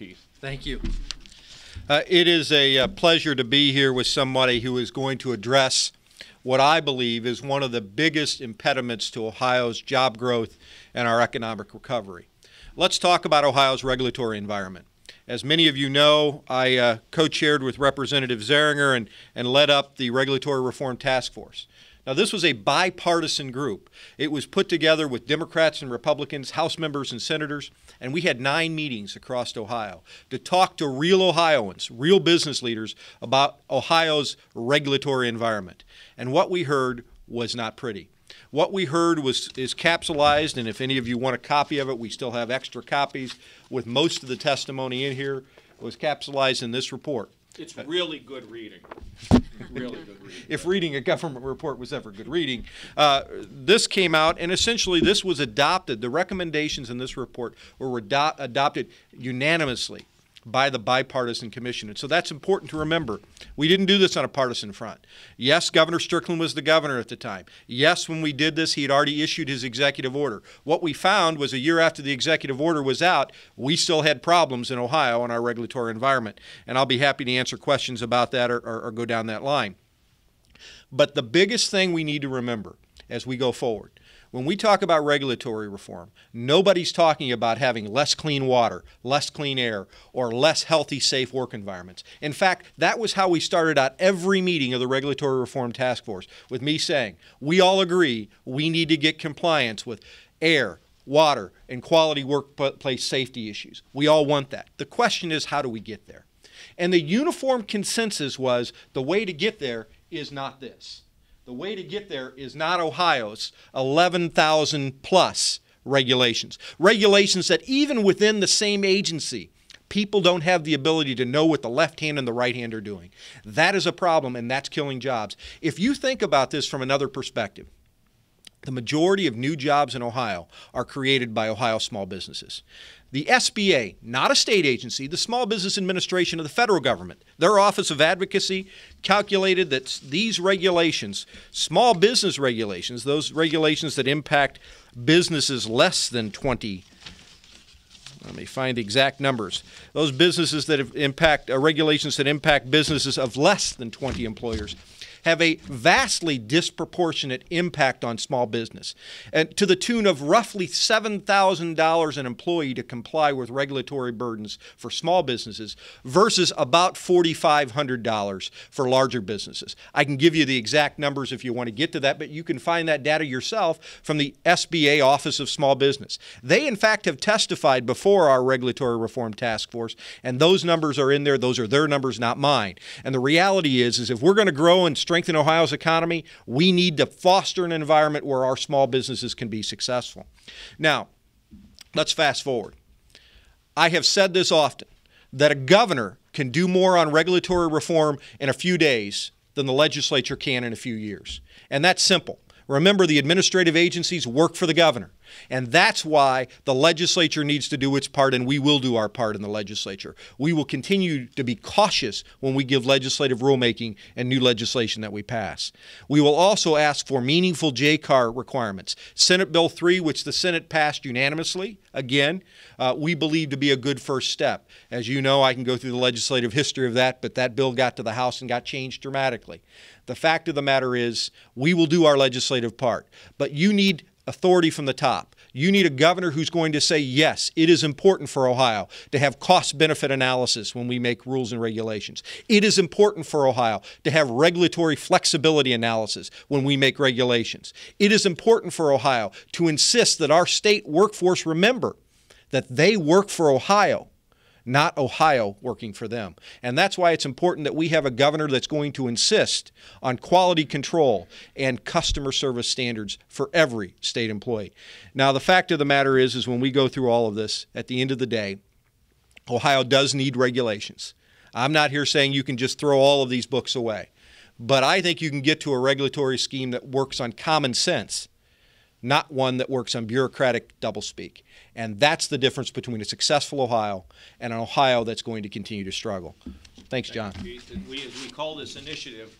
Keith. Thank you. It is a pleasure to be here with somebody who is going to address what I believe is one of the biggest impediments to Ohio's job growth and our economic recovery. Let's talk about Ohio's regulatory environment. As many of you know, I co-chaired with Representative Zeringer and led up the Regulatory Reform Task Force. Now, this was a bipartisan group. It was put together with Democrats and Republicans, House members and senators, and we had 9 meetings across Ohio to talk to real Ohioans, real business leaders about Ohio's regulatory environment. And what we heard was not pretty. What we heard is capsulized, and if any of you want a copy of it, we still have extra copies with most of the testimony in here. It was capsulized in this report. It's really good reading. Really good reading. If reading a government report was ever good reading. This came out, and essentially this was adopted. The recommendations in this report were adopted unanimously by the bipartisan commission. And so that's important to remember. We didn't do this on a partisan front. Yes, Governor Strickland was the governor at the time. Yes, when we did this, he had already issued his executive order. What we found was a year after the executive order was out, we still had problems in Ohio in our regulatory environment. And I'll be happy to answer questions about that or go down that line. But the biggest thing we need to remember as we go forward, when we talk about regulatory reform, nobody's talking about having less clean water, less clean air, or less healthy, safe work environments. In fact, that was how we started out every meeting of the Regulatory Reform Task Force, with me saying, we all agree we need to get compliance with air, water, and quality workplace safety issues. We all want that. The question is, how do we get there? And the uniform consensus was the way to get there is not this. The way to get there is not Ohio's 11,000 plus regulations. Regulations that even within the same agency, people don't have the ability to know what the left hand and the right hand are doing. That is a problem, and that's killing jobs. If you think about this from another perspective, the majority of new jobs in Ohio are created by Ohio small businesses. The SBA, not a state agency, the Small Business Administration of the federal government, their Office of Advocacy calculated that these regulations, small business regulations, those regulations that impact businesses less than 20, let me find the exact numbers, those businesses that impact, regulations that impact businesses of less than 20 employers, have a vastly disproportionate impact on small business, and to the tune of roughly $7,000 an employee to comply with regulatory burdens for small businesses versus about $4,500 for larger businesses. I can give you the exact numbers if you want to get to that, but you can find that data yourself from the SBA Office of Small Business. They, in fact, have testified before our Regulatory Reform Task Force, and those numbers are in there. Those are their numbers, not mine. And the reality is if we're going to grow and strengthen Ohio's economy, we need to foster an environment where our small businesses can be successful. Now, let's fast forward. I have said this often, that a governor can do more on regulatory reform in a few days than the legislature can in a few years. And that's simple. Remember, the administrative agencies work for the governor. And that's why the legislature needs to do its part, and we will do our part in the legislature. We will continue to be cautious when we give legislative rulemaking and new legislation that we pass. We will also ask for meaningful JCAR requirements. Senate Bill 3, which the Senate passed unanimously, again, we believe to be a good first step. As you know, I can go through the legislative history of that, but that bill got to the House and got changed dramatically. The fact of the matter is, we will do our legislative part, but you need authority from the top. You need a governor who's going to say, yes, it is important for Ohio to have cost-benefit analysis when we make rules and regulations. It is important for Ohio to have regulatory flexibility analysis when we make regulations. It is important for Ohio to insist that our state workforce remember that they work for Ohio, not Ohio working for them. And that's why it's important that we have a governor that's going to insist on quality control and customer service standards for every state employee. Now, the fact of the matter is when we go through all of this, at the end of the day, Ohio does need regulations. I'm not here saying you can just throw all of these books away, but I think you can get to a regulatory scheme that works on common sense, not one that works on bureaucratic doublespeak. And that's the difference between a successful Ohio and an Ohio that's going to continue to struggle. Thanks, John. As we call this initiative,